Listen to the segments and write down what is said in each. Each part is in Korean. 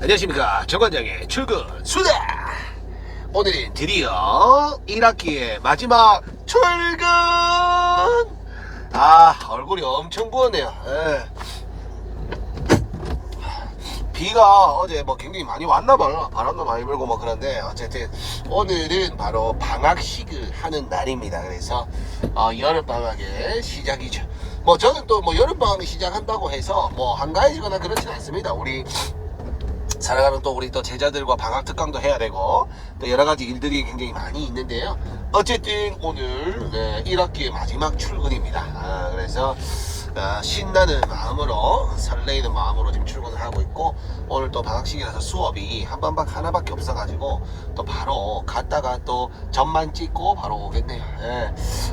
안녕하십니까. 정관장의 출근 수다. 오늘은 드디어 1학기의 마지막 출근. 얼굴이 엄청 부었네요. 비가 어제 뭐 굉장히 많이 왔나 봐요. 바람도 많이 불고 뭐 그런데 어쨌든 오늘은 바로 방학식을 하는 날입니다. 그래서 여름방학의 시작이죠. 뭐 저는 또 뭐 여름방학을 시작한다고 해서 뭐 한가해지거나 그렇진 않습니다. 우리 살아가는 또 우리 또 제자들과 방학 특강도 해야 되고 또 여러 가지 일들이 굉장히 많이 있는데요. 어쨌든 오늘 1학기의 마지막 출근입니다. 그래서 신나는 마음으로 설레이는 마음으로 지금 출근을 하고 있고, 오늘 또 방학식이라서 수업이 한 반박 하나밖에 없어가지고 또 바로 갔다가 또 점만 찍고 바로 오겠네요.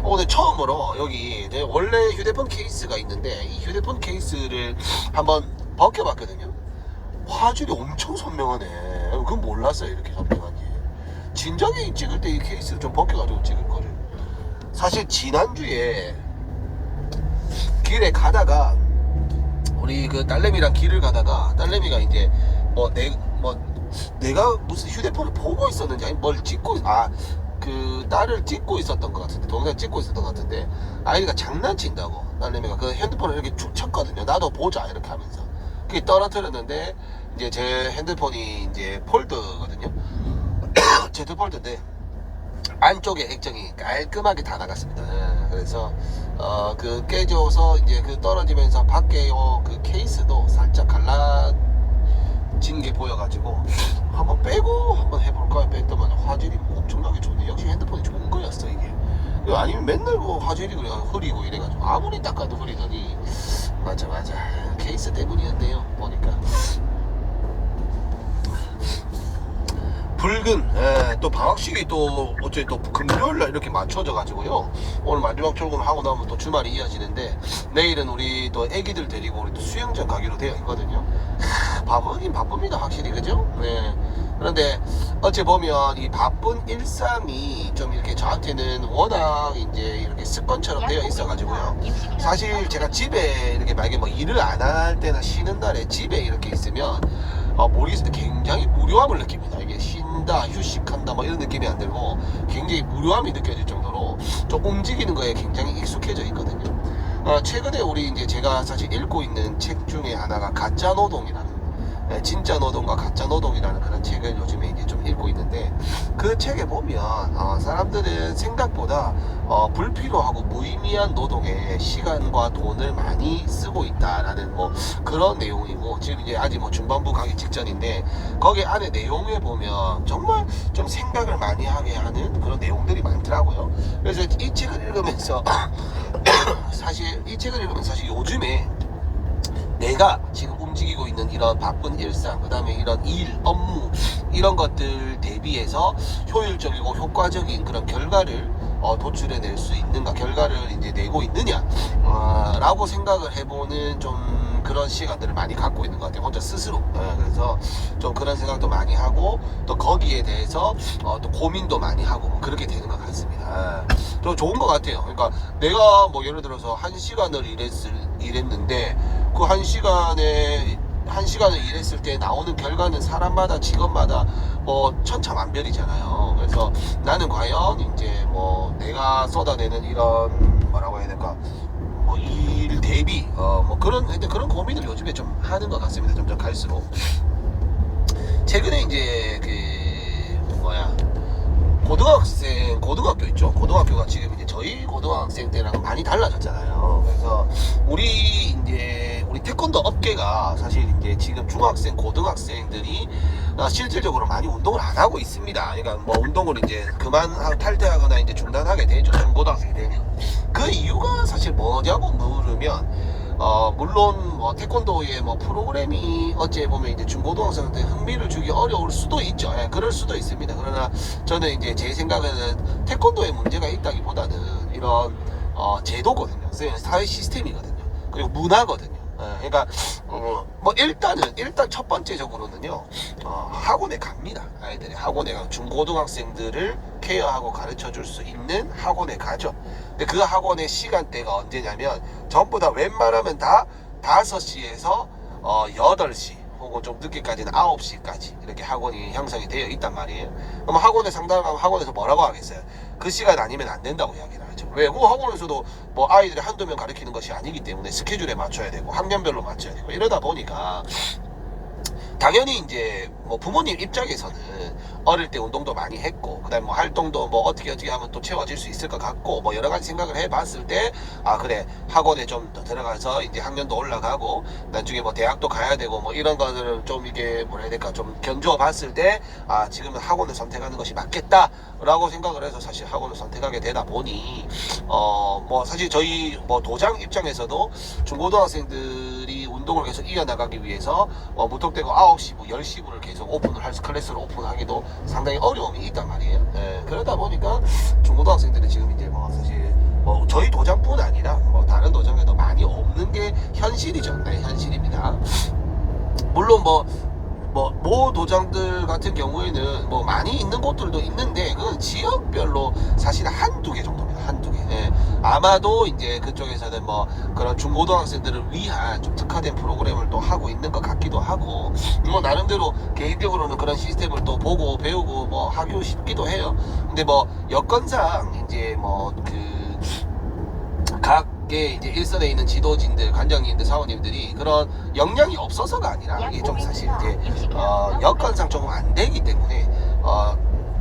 오늘 처음으로 여기 원래 휴대폰 케이스가 있는데 이 휴대폰 케이스를 한번 벗겨봤거든요. 화질이 엄청 선명하네. 그건 몰랐어요, 이렇게 선명한지. 진작에 찍을 때 이 케이스를 좀 벗겨가지고 찍을 거를. 사실 지난주에 길에 가다가 우리 그 딸내미랑 길을 가다가 딸내미가 이제 내가 무슨 휴대폰을 보고 있었는지 아니 뭘 찍고 그 딸을 찍고 있었던 것 같은데, 동생 찍고 있었던 것 같은데 아이가 장난친다고 딸내미가 그 핸드폰을 이렇게 쭉 쳤거든요. 나도 보자 이렇게 하면서. 그게 떨어뜨렸는데 이제 제 핸드폰이 이제 폴더거든요. Z 폴더인데 안쪽에 액정이 깔끔하게 다 나갔습니다. 그래서 그 깨져서 이제 그 떨어지면서 밖에 그 케이스도 살짝 갈라진 게 보여가지고 한번 빼고 한번 해볼까 뺐더만 화질이 엄청나게 좋네. 역시 핸드폰이 좋은 거였어 이게. 아니면 맨날 뭐 화질이 그래 흐리고 이래가지고 아무리 닦아도 흐리더니 맞아 케이스 때문이었네요 보니까. 붉은 또 방학식이 또 어째 또 금요일날 이렇게 맞춰져 가지고요. 오늘 마지막 출근하고 나면 또 주말이 이어지는데 내일은 우리 또 애기들 데리고 우리 또 수영장 가기로 되어 있거든요. 바쁘긴 바쁩니다 확실히, 그죠? 그런데 어째 보면 이 바쁜 일상이 좀 이렇게 저한테는 워낙 이제 이렇게 습관처럼 되어 있어 가지고요. 사실 제가 집에 이렇게 만약에 뭐 일을 안 할 때나 쉬는 날에 집에 이렇게 있으면 머릿속에 굉장히 무료함을 느낍니다. 이게 쉰다, 휴식한다 뭐 이런 느낌이 안 들고 굉장히 무료함이 느껴질 정도로 좀 움직이는 거에 굉장히 익숙해져 있거든요. 최근에 우리 이제 제가 사실 읽고 있는 책 중에 하나가 가짜 노동이라는, 진짜 노동과 가짜 노동이라는 그런 책을 요즘에 이제 좀 읽고 있는데, 그 책에 보면 사람들은 생각보다 불필요하고 무의미한 노동에 시간과 돈을 많이 쓰고 있다라는 뭐 그런 내용이고, 지금 이제 아직 뭐 중반부 가기 직전인데 거기 안에 내용에 보면 정말 좀 생각을 많이 하게 하는 그런 내용들이 많더라고요. 그래서 이 책을 읽으면서 사실 요즘에 내가 지금 움직이고 있는 이런 바쁜 일상, 그 다음에 이런 일, 업무, 이런 것들 대비해서 효율적이고 효과적인 그런 결과를 도출해낼 수 있는가, 결과를 이제 내고 있느냐, 라고 생각을 해보는 좀 그런 시간들을 많이 갖고 있는 것 같아요, 혼자 스스로. 그래서 좀 그런 생각도 많이 하고 또 거기에 대해서 또 고민도 많이 하고 뭐 그렇게 되는 것 같습니다. 좀 좋은 것 같아요. 그러니까 내가 뭐 예를 들어서 1시간을 일했는데 그 1시간을 일했을 때 나오는 결과는 사람마다 직업마다 뭐 천차만별이잖아요. 그래서 나는 과연 이제 뭐 내가 쏟아내는 이런 뭐라고 해야 될까, 뭐 일 대비 뭐 그런 고민을 요즘에 좀 하는 것 같습니다. 점점 갈수록. 최근에 이제 고등학교 있죠. 고등학교가 지금 이제 저희 고등학생 때랑 많이 달라졌잖아요. 그래서 우리 태권도 업계가 사실 이제 지금 중학생, 고등학생들이 실질적으로 많이 운동을 안 하고 있습니다. 그러니까 뭐 운동을 이제 탈퇴하거나 이제 중단하게 되죠. 중고등학생이 되면. 그 이유가 사실 뭐냐고 물으면 물론 뭐 태권도의 뭐 프로그램이 어찌 보면 이제 중고등학생한테 흥미를 주기 어려울 수도 있죠. 그럴 수도 있습니다. 그러나 저는 이제 제 생각에는 태권도에 문제가 있다기보다는 이런 제도거든요. 사회 시스템이거든요. 그리고 문화거든요. 그러니까 뭐 일단 첫 번째적으로는요, 학원에 갑니다. 아이들이 학원에 가고 중고등학생들을 케어하고 가르쳐 줄 수 있는 학원에 가죠. 근데 그 학원의 시간대가 언제냐면 전부 다 웬만하면 다 5시에서 8시 혹은 좀 늦게까지는 9시까지 이렇게 학원이 형성이 되어 있단 말이에요. 그럼 학원에 상담하면 학원에서 뭐라고 하겠어요? 그 시간 아니면 안 된다고 이야기를 하죠. 왜? 뭐 학원에서도 뭐 아이들이 한두 명 가르치는 것이 아니기 때문에 스케줄에 맞춰야 되고 학년별로 맞춰야 되고 이러다 보니까 당연히 이제 뭐 부모님 입장에서는 어릴 때 운동도 많이 했고 그다음에 뭐 활동도 뭐 어떻게 하면 또 채워질 수 있을 것 같고 뭐 여러 가지 생각을 해봤을 때 아 그래 학원에 좀 더 들어가서 이제 학년도 올라가고 나중에 뭐 대학도 가야 되고 뭐 이런 거를 좀 이게 뭐라 해야 될까 좀 견주어 봤을 때 아 지금은 학원을 선택하는 것이 맞겠다라고 생각을 해서 사실 학원을 선택하게 되다 보니 뭐 사실 저희 뭐 도장 입장에서도 중고등학생들이 운동을 계속 이어나가기 위해서 무턱대고 9시 뭐 10시부를 계속 오픈을 할 클래스를 오픈하기도 상당히 어려움이 있단 말이에요. 예, 그러다 보니까 중고등학생들이 지금 이제 뭐 사실 뭐 저희 도장뿐 아니라 뭐 다른 도장에도 많이 없는 게 현실이죠. 네, 현실입니다. 물론 모 도장들 같은 경우에는 뭐 많이 있는 곳들도 있는데 그건 지역별로 사실 한두 개 정도입니다. 한두 개. 예. 아마도 이제 그쪽에서는 뭐 그런 중고등학생들을 위한 좀 특화된 프로그램을 또 하고 있는 것 같기도 하고 뭐 나름대로 개인적으로는 그런 시스템을 또 보고 배우고 뭐 하고 싶기도 해요. 근데 뭐 여건상 이제 뭐 각계 이제 일선에 있는 지도진들, 관장님들, 사원님들이 그런 역량이 없어서가 아니라 이게 좀 사실 이제 여건상 조금 안 되기 때문에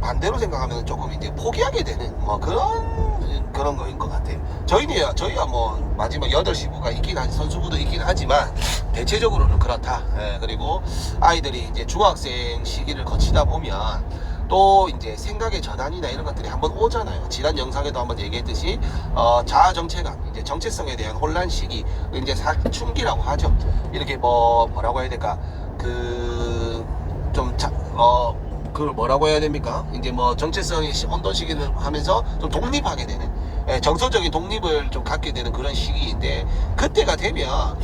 반대로 생각하면 조금 이제 포기하게 되는 뭐 그런 거인 것 같아요. 저희야 뭐 마지막 8시부가 있긴 하지 선수부도 있긴 하지만 대체적으로는 그렇다. 예, 그리고 아이들이 이제 중학생 시기를 거치다 보면 또 이제 생각의 전환이나 이런 것들이 한번 오잖아요. 지난 영상에도 한번 얘기했듯이 자아 정체감, 이제 정체성에 대한 혼란 시기, 이제 사춘기라고 하죠. 이렇게 뭐라고 해야 될까? 그걸 뭐라고 해야 됩니까? 이제 뭐 정체성이 혼돈 시기를 하면서 좀 독립하게 되는 정서적인 독립을 좀 갖게 되는 그런 시기인데 그때가 되면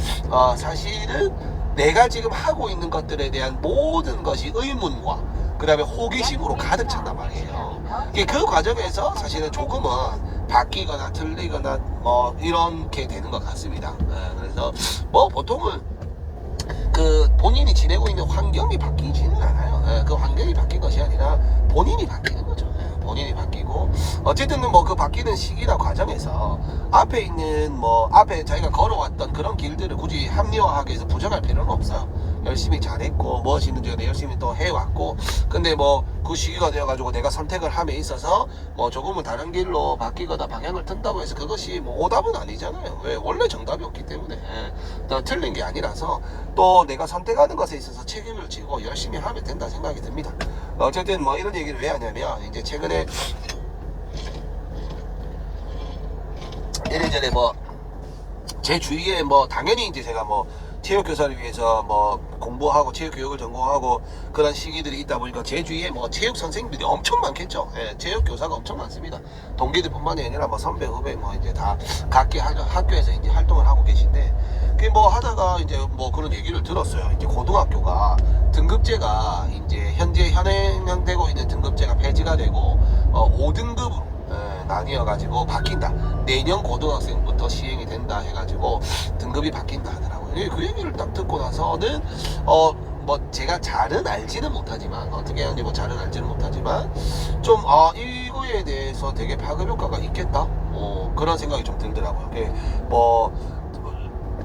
사실은 내가 지금 하고 있는 것들에 대한 모든 것이 의문과 그 다음에 호기심으로 가득 찬단 말이에요. 그 과정에서 사실은 조금은 바뀌거나 틀리거나 뭐 이렇게 되는 것 같습니다. 그래서 뭐 보통은 그 본인이 지내고 있는 환경이 바뀌지는 않아요. 그 환경이 바뀐 것이 아니라 본인이 바뀌는 거죠. 본인이 바뀌고 어쨌든 뭐 그 바뀌는 시기나 과정에서 앞에 있는 뭐 앞에 자기가 걸어왔던 그런 길들을 굳이 합리화하기 위해서 부정할 필요는 없어요. 열심히 잘했고 무엇이 있는지 열심히 또 해왔고 근데 뭐 그 시기가 되어가지고 내가 선택을 함에 있어서 뭐 조금은 다른 길로 바뀌거나 방향을 튼다고 해서 그것이 뭐 오답은 아니잖아요. 왜? 원래 정답이 없기 때문에 또 틀린 게 아니라서 또 내가 선택하는 것에 있어서 책임을 지고 열심히 하면 된다 생각이 듭니다. 어쨌든 뭐 이런 얘기를 왜 하냐면 이제 최근에 이래저래 뭐 제 주위에 뭐 당연히 이제 제가 뭐 체육교사를 위해서 뭐 공부하고 체육교육을 전공하고 그런 시기들이 있다 보니까 제 주위에 뭐 체육 선생님들이 엄청 많겠죠. 체육교사가 엄청 많습니다. 동기들뿐만이 아니라 뭐 선배 후배 뭐 이제 다 각기 학교에서 이제 활동을 하고 계신데 그 뭐 하다가 이제 뭐 그런 얘기를 들었어요. 이제 고등학교가 등급제가 이제 현재 현행되고 있는 등급제가 폐지가 되고 5등급으로 나뉘어가지고 바뀐다. 내년 고등학생부터 시행이 된다 해가지고 등급이 바뀐다 하더라고요. 그 얘기를 딱 듣고 나서는 뭐 제가 잘은 알지는 못하지만 어떻게 하는지 뭐 잘은 알지는 못하지만 좀 이거에 대해서 되게 파급 효과가 있겠다. 그런 생각이 좀 들더라고요. 뭐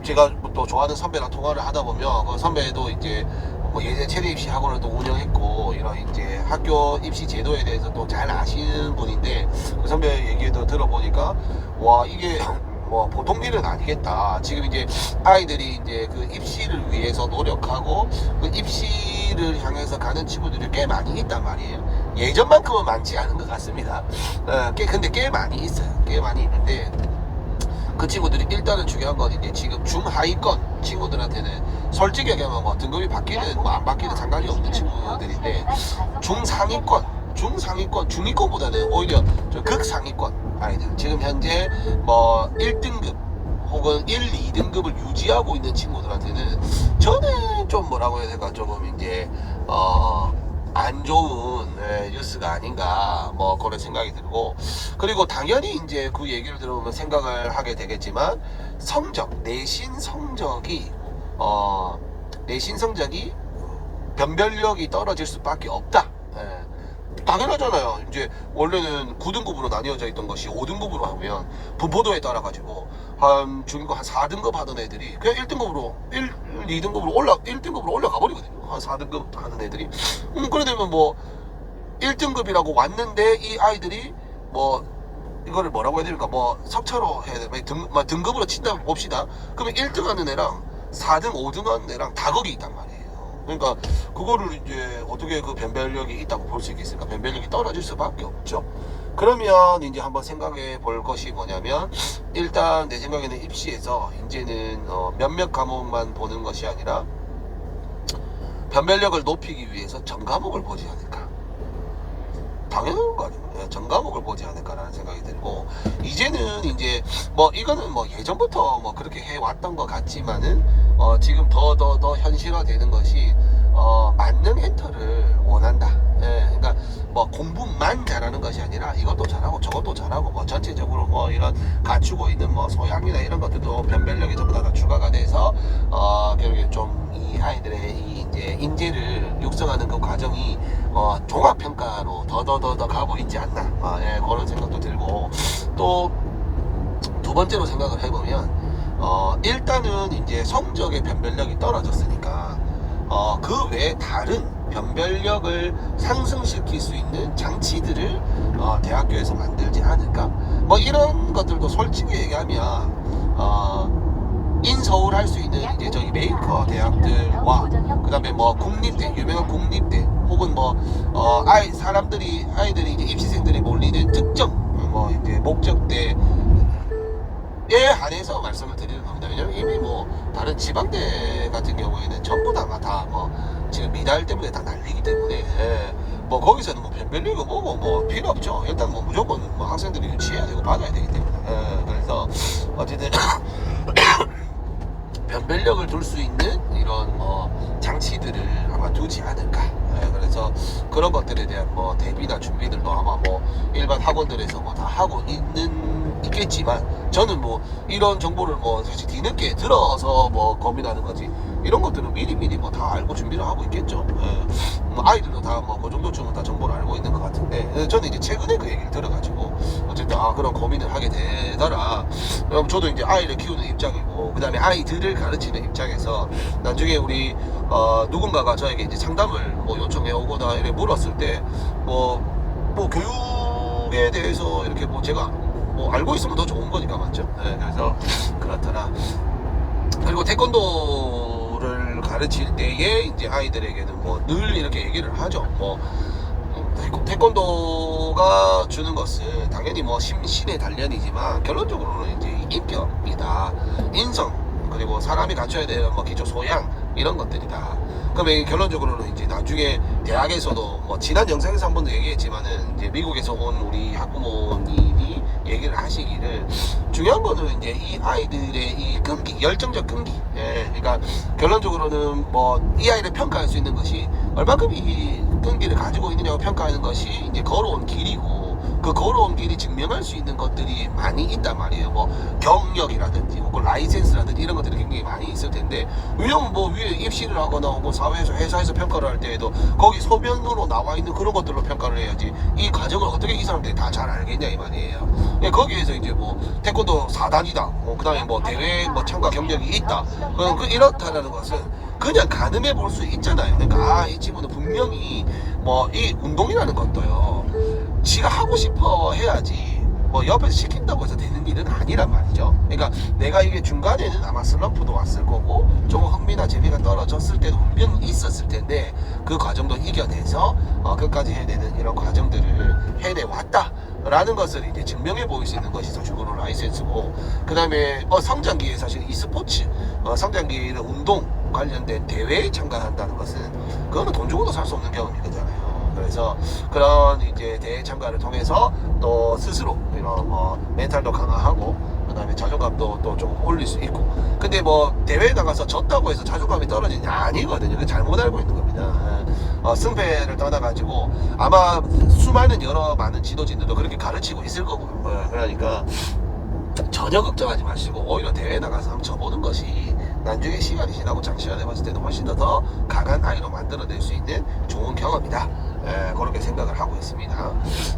제가 또 좋아하는 선배랑 통화를 하다 보면 그 선배도 이제 뭐 예전 체대 입시 학원을 또 운영했고 이런 이제 학교 입시 제도에 대해서 또 잘 아시는 분인데 그 선배 얘기도 들어보니까 와 이게 뭐 보통 일은 아니겠다. 지금 이제 아이들이 이제 그 입시를 위해서 노력하고 그 입시를 향해서 가는 친구들이 꽤 많이 있단 말이에요. 예전만큼은 많지 않은 것 같습니다. 근데 꽤 많이 있어요. 꽤 많이 있는데 그 친구들이 일단은 중요한 건 이제 지금 중하위권 친구들한테는 솔직히 얘기하면 뭐 등급이 바뀌는 뭐 안 바뀌는 상관이 없는 친구들인데 중위권보다는 오히려 좀 극상위권 아이들 지금 현재 뭐 1등급 혹은 1, 2등급을 유지하고 있는 친구들한테는 저는 좀 뭐라고 해야 될까 조금 이제 안 좋은 뉴스가 아닌가 뭐 그런 생각이 들고 그리고 당연히 이제 그 얘기를 들어보면 생각을 하게 되겠지만 내신 성적이 변별력이 떨어질 수밖에 없다. 당연하잖아요. 이제 원래는 9등급으로 나뉘어져 있던 것이 5등급으로 하면 분포도에 따라 가지고 한 중급 한 4등급 하던 애들이 그냥 1등급으로 2등급으로 1등급으로 올라가 버리거든요. 한 4등급 하는 애들이. 그래 되면 뭐 1등급이라고 왔는데 이 아이들이 뭐 이거를 뭐라고 해야 됩니까? 뭐 석차로 해야 돼. 등급으로 친다 봅시다. 그러면 1등 하는 애랑 4등, 5등 하는 애랑 다 거기 있단 말이에요. 그러니까 그거를 이제 어떻게 그 변별력이 있다고 볼 수 있겠습니까? 변별력이 떨어질 수밖에 없죠. 그러면 이제 한번 생각해 볼 것이 뭐냐면, 일단 내 생각에는 입시에서 이제는 몇몇 과목만 보는 것이 아니라 변별력을 높이기 위해서 전 과목을 보지 않을까. 당연한 거 아닙니까? 전 과목을 보지 않을까라는 생각이 들고, 이제는 이제 뭐 이거는 뭐 예전부터 뭐 그렇게 해왔던 것 같지만은 지금 더 현실화되는 것이 만능 엔터를 원한다. 그러니까 뭐 공부만 잘하는 것이 아니라 이것도 잘하고 저것도 잘하고 뭐 전체적으로 뭐 이런 갖추고 있는 뭐 소양이나 이런 것들도 변별력이 전부 다 추가가 돼서 결국에 좀 이 아이들의 이 이제 인재를 육성하는 그 과정이 종합 평가로 더 가고 있지 않나. 그런 생각도 들고, 또 두 번째로 생각을 해보면 일단은 이제 성적의 변별력이 떨어졌으니까 그 외에 다른 변별력을 상승시킬 수 있는 장치들을 대학교에서 만들지 않을까. 뭐 이런 것들도 솔직히 얘기하면 인서울 할 수 있는 이제 저기 메이커 대학들과 그 다음에 뭐 국립대, 유명한 국립대, 혹은 뭐 아이들이 이제 입시생들이 몰리는 특정 뭐 이제 목적대에 한해서 말씀을 드리는 겁니다. 왜냐면 이미 뭐 다른 지방대 같은 경우에는 전부 다 뭐 지금 미달 때문에 다 날리기 때문에 뭐 거기서는 뭐 변별력이 뭐고 뭐 필요 없죠. 일단 뭐 무조건 뭐 학생들이 유치해야 되고 받아야 되기 때문에 그래서 어쨌든 변별력을 둘 수 있는 이런 장치들을 아마 두지 않을까. 그래서 그런 것들에 대한 뭐 대비나 준비들도 아마 뭐 일반 학원들에서 뭐 다 하고 있겠지만, 저는 뭐 이런 정보를 뭐 사실 뒤늦게 들어서 뭐 고민하는 거지, 이런 것들은 미리미리 뭐 다 알고 준비를 하고 있겠죠. 뭐 아이들도 다 뭐 그 정도쯤은 다 정보를 알고 있는 것 같은데, 저는 이제 최근에 그 얘기를 들어가지고 어쨌든 그런 고민을 하게 되더라. 저도 이제 아이를 키우는 입장이고, 그 다음에 아이들을 가르치는 입장에서 나중에 우리 누군가가 저에게 이제 상담을 뭐 요청해 오거나 이렇게 물었을 때 뭐 교육에 대해서 이렇게 뭐 제가 뭐 알고 있으면 더 좋은 거니까, 맞죠? 그래서 그렇더라. 그리고 태권도를 가르칠 때에 이제 아이들에게는 뭐 늘 이렇게 얘기를 하죠. 뭐 태권도가 주는 것은 당연히 뭐 심신의 단련이지만 결론적으로는 이제 인격이다, 인성, 그리고 사람이 갖춰야 되는 뭐 기초 소양, 이런 것들이다. 그러면 결론적으로는 이제 나중에 대학에서도 뭐 지난 영상에서 한 번도 얘기했지만은 이제 미국에서 온 우리 학부모님이 얘기를 하시기를, 중요한 거는 이제 이 아이들의 이 끈기, 열정적 끈기. 그러니까 결론적으로는 뭐 이 아이를 평가할 수 있는 것이 얼마큼 이 끈기를 가지고 있느냐고 평가하는 것이 이제 걸어온 길이고, 그 걸어온 길이 증명할 수 있는 것들이 많이 있단 말이에요. 뭐 경력이라든지 혹은 라이센스라든지 이런 것들이 굉장히 많이 있을 텐데, 왜냐면 뭐 위에 입시를 하거나 뭐 사회에서 회사에서 평가를 할 때에도 거기 소변으로 나와 있는 그런 것들로 평가를 해야지 이 과정을 어떻게 이 사람들이 다 잘 알겠냐 이 말이에요. 거기에서 이제 뭐 태권도 4단이다, 그 다음에 뭐 대회 뭐 참가 경력이 있다, 이렇다라는 것은 그냥 가늠해 볼 수 있잖아요. 그러니까 이 친구는 분명히 뭐 이 운동이라는 것도요, 지가 하고 싶어 해야지 뭐 옆에서 시킨다고 해서 되는 일은 아니란 말이죠. 그러니까 내가 이게 중간에는 아마 슬럼프도 왔을 거고 조금 흥미나 재미가 떨어졌을 때도 분명히 있었을 텐데, 그 과정도 이겨내서 끝까지 해내는 이런 과정들을 해내왔다 라는 것을 이제 증명해 보일 수 있는 것이 주로 라이센스고, 그 다음에 성장기에 사실 e스포츠 성장기는 운동 관련된 대회에 참가한다는 것은 그거는 돈 주고도 살 수 없는 경험이잖아요. 그래서 그런 이제 대회 참가를 통해서 또 스스로 이런 멘탈도 강화하고, 그 다음에 자존감도 또 좀 올릴 수 있고. 근데 뭐 대회에 나가서 졌다고 해서 자존감이 떨어지냐, 아니거든요. 그 잘못 알고 있는 겁니다. 승패를 떠나가지고 아마 수많은 많은 지도진들도 그렇게 가르치고 있을 거고요. 그러니까 전혀 걱정하지 마시고 오히려 대회 나가서 한번 쳐보는 것이 나중에 시간이 지나고 장시간에 봤을 때는 훨씬 더 강한 아이로 만들어낼 수 있는 좋은 경험이다. 그렇게 생각을 하고 있습니다.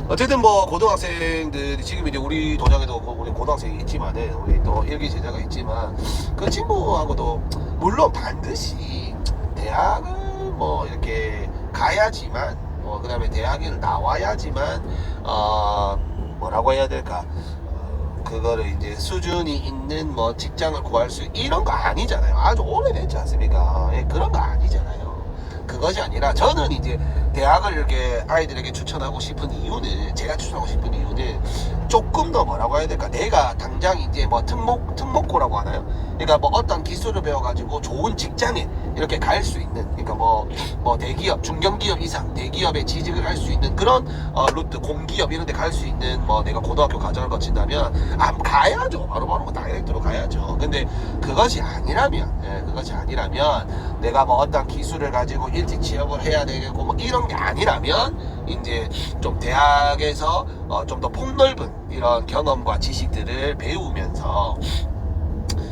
어쨌든 뭐 고등학생들이 지금 이제 우리 도장에도 우리 고등학생이 있지만은 우리 또 일기 제자가 있지만 그 친구하고도 물론 반드시 대학을 뭐 이렇게 가야지만 그 다음에 대학을 나와야지만 뭐라고 해야 될까, 그거를 이제 수준이 있는 뭐 직장을 구할 수 이런 거 아니잖아요. 아주 오래됐지 않습니까? 그런 거 아니잖아요. 그것이 아니라 저는 이제 대학을 이렇게 아이들에게 추천하고 싶은 이유는, 제가 추천하고 싶은 이유는 조금 더 뭐라고 해야 될까, 내가 당장 이제 뭐 특목고라고 하나요? 그러니까 뭐 어떤 기술을 배워가지고 좋은 직장에 이렇게 갈 수 있는, 그러니까 뭐 대기업, 중견기업 이상 대기업에 취직을 할 수 있는 그런 루트, 공기업 이런 데 갈 수 있는 뭐 내가 고등학교 과정을 거친다면 가야죠. 바로 다이렉트로 가야죠. 근데 그것이 아니라면, 그것이 아니라면 내가 뭐 어떤 기술을 가지고 일찍 취업을 해야 되겠고 뭐 이런 게 아니라면 이제 좀 대학에서 좀 더 폭넓은 이런 경험과 지식들을 배우면서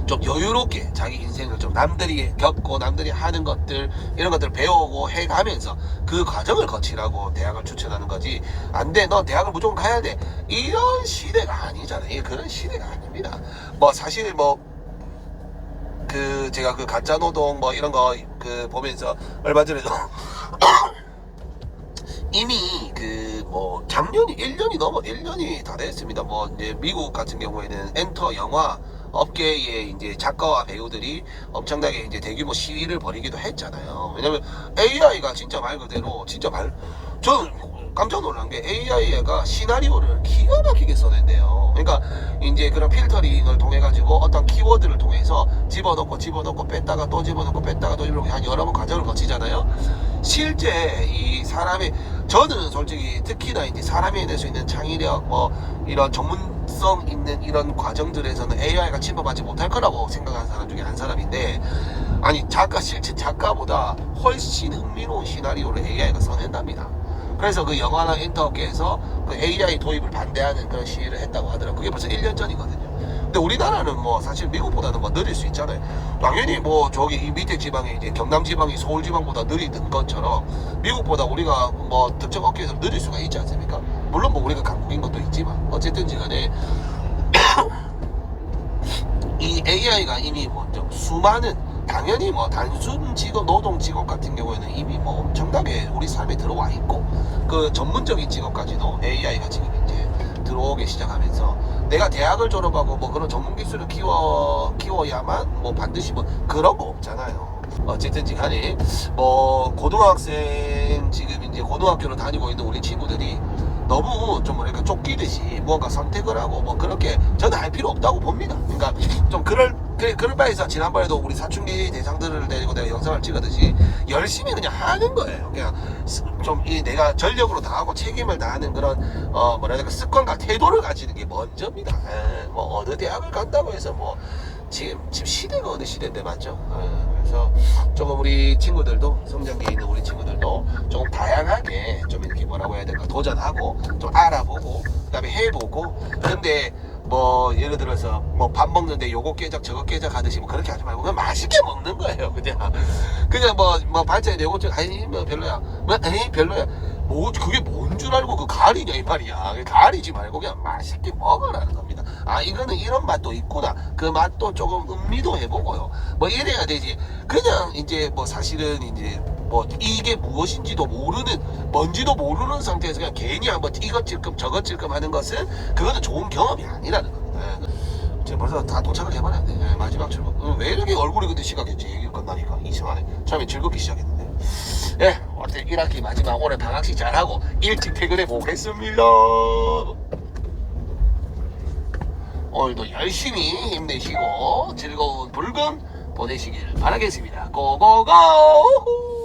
좀 여유롭게 자기 인생을 좀 남들이 겪고 남들이 하는 것들 이런 것들을 배우고 해가면서 그 과정을 거치라고 대학을 추천하는 거지. 안 돼, 너 대학을 무조건 가야 돼, 이런 시대가 아니잖아요. 그런 시대가 아닙니다. 뭐 사실 뭐 그 제가 그 가짜 노동 뭐 이런 거 그 보면서 얼마 전에도 이미 그 뭐 작년이 1년이 다 됐습니다. 뭐 이제 미국 같은 경우에는 엔터 영화 업계의 이제 작가와 배우들이 엄청나게 이제 대규모 시위를 벌이기도 했잖아요. 왜냐면 AI가 진짜 말 그대로 저는 깜짝 놀란 게 AI가 시나리오를 기가 막히게 써낸대요. 그러니까 이제 그런 필터링을 통해 가지고 어떤 키워드를 통해서 집어넣고 뺐다가 또 집어넣고 뺐다가 또 이렇게 한 여러 번 과정을 거치잖아요. 실제 이 사람의, 저는 솔직히 특히나 이제 사람이 해낼 수 있는 창의력 뭐 이런 전문성 있는 이런 과정들에서는 AI가 침범하지 못할 거라고 생각하는 사람 중에 한 사람인데, 아니 실제 작가보다 훨씬 흥미로운 시나리오를 AI가 써낸답니다. 그래서 그 영화나 인터업계에서 그 AI 도입을 반대하는 그런 시위를 했다고 하더라고요. 그게 벌써 1년 전이거든요. 근데 우리나라는 뭐 사실 미국보다는 뭐 느릴 수 있잖아요. 당연히 뭐 저기 이 밑에 지방에 이제 경남 지방이 서울 지방보다 느리는 것처럼 미국보다 우리가 뭐 특정 업계에서 느릴 수가 있지 않습니까? 물론 뭐 우리가 강국인 것도 있지만 어쨌든지 간에 이 AI가 이미 먼저 수많은, 당연히 뭐 단순 직업, 노동 직업 같은 경우에는 이미 뭐 엄청나게 우리 삶에 들어와 있고, 그 전문적인 직업까지도 AI가 지금 이제 들어오기 시작하면서 내가 대학을 졸업하고 뭐 그런 전문 기술을 키워야만 뭐 반드시 뭐 그런 거 없잖아요. 어쨌든지 간에 뭐 고등학생, 지금 이제 고등학교를 다니고 있는 우리 친구들이 너무 좀 뭐랄까 쫓기듯이 무언가 선택을 하고 뭐 그렇게 저는 할 필요 없다고 봅니다. 그러니까 좀 그럴 바에서 지난번에도 우리 사춘기 대상들을 데리고 내가 영상을 찍었듯이 열심히 그냥 하는 거예요. 그냥 좀 내가 전력으로 다하고 책임을 다하는 그런 뭐랄까 습관과 태도를 가지는 게 먼저입니다. 뭐 어느 대학을 간다고 해서 뭐 지금 시대가 어느 시대인데, 맞죠? 그래서 조금 우리 친구들도, 성장기에 있는 우리 친구들도 조금 다양하게 좀 이렇게 뭐라고 해야 될까, 도전하고 좀 알아보고 그 다음에 해보고. 그런데 뭐 예를 들어서 뭐 밥 먹는데 요거 깨작 저거 깨작 하듯이 뭐 그렇게 하지 말고 그냥 맛있게 먹는 거예요. 그냥 뭐 반찬인데 요거 좀 아니 뭐 별로야, 뭐 에이 별로야, 뭐 그게 뭔 줄 알고 그 가리냐 이 말이야. 가리지 말고 그냥 맛있게 먹으라는 겁니다. 아, 이거는 이런 맛도 있구나, 그 맛도 조금 음미도 해보고요, 뭐 이래야 되지. 그냥 이제 뭐 사실은 이제 뭐 이게 무엇인지도 모르는, 뭔지도 모르는 상태에서 그냥 괜히 한번 이것찔끔 저것찔끔 하는 것은 그거는 좋은 경험이 아니라는 겁니다. 지금 벌써 다 도착을 해버렸네. 마지막 출근. 왜 이렇게 얼굴이 근데 시각했지? 얘기 끝나니까 이상하네. 처음에 즐겁게 시작했는데. 어쨌든 1학기 마지막 올해 방학식 잘하고 일찍 퇴근해 보겠습니다. 오늘도 열심히 힘내시고 즐거운 불금 보내시길 바라겠습니다. 고고고!